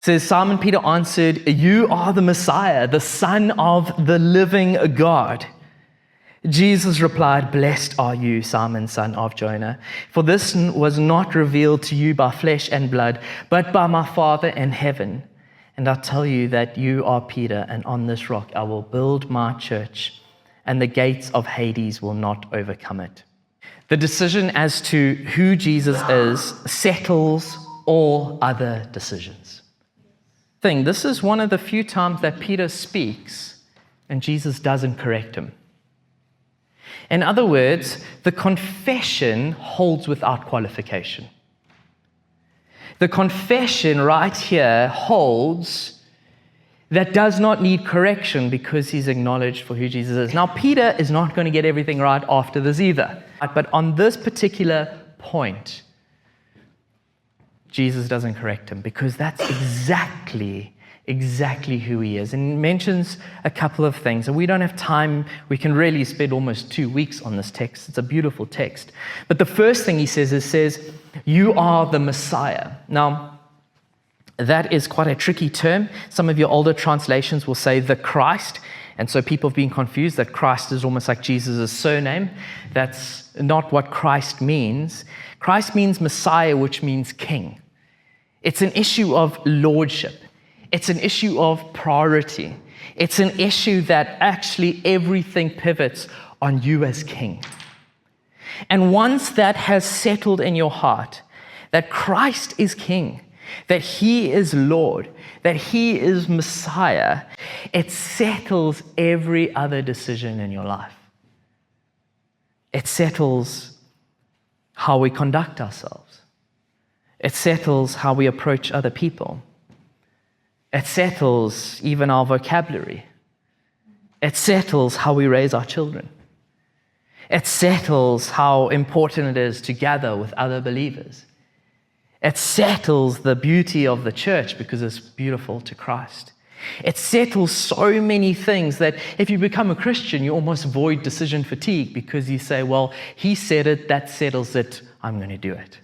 It says, Simon Peter answered, "You are the Messiah, the Son of the living God." Jesus replied, "Blessed are you, Simon, son of Jonah, for this was not revealed to you by flesh and blood, but by my Father in heaven. And I tell you that you are Peter, and on this rock I will build my church, and the gates of Hades will not overcome it." The decision as to who Jesus is settles all other decisions. This is one of the few times that Peter speaks and Jesus doesn't correct him. In other words, the confession holds without qualification. The confession right here holds that does not need correction because he's acknowledged for who Jesus is. Now, Peter is not going to get everything right after this either. But on this particular point, Jesus doesn't correct him because that's exactly who he is. And he mentions a couple of things. And we don't have time. We can really spend almost 2 weeks on this text. It's a beautiful text. But the first thing he says, "You are the Messiah." Now, that is quite a tricky term. Some of your older translations will say the Christ. And so people have been confused that Christ is almost like Jesus' surname. That's not what Christ means. Christ means Messiah, which means king. It's an issue of lordship. It's an issue of priority. It's an issue that actually everything pivots on you as king. And once that has settled in your heart, that Christ is king, that he is Lord, that he is Messiah, it settles every other decision in your life. It settles how we conduct ourselves. It settles how we approach other people. It settles even our vocabulary. It settles how we raise our children. It settles how important it is to gather with other believers. It settles the beauty of the church because it's beautiful to Christ. It settles so many things that if you become a Christian, you almost avoid decision fatigue because you say, well, he said it, that settles it, I'm going to do it.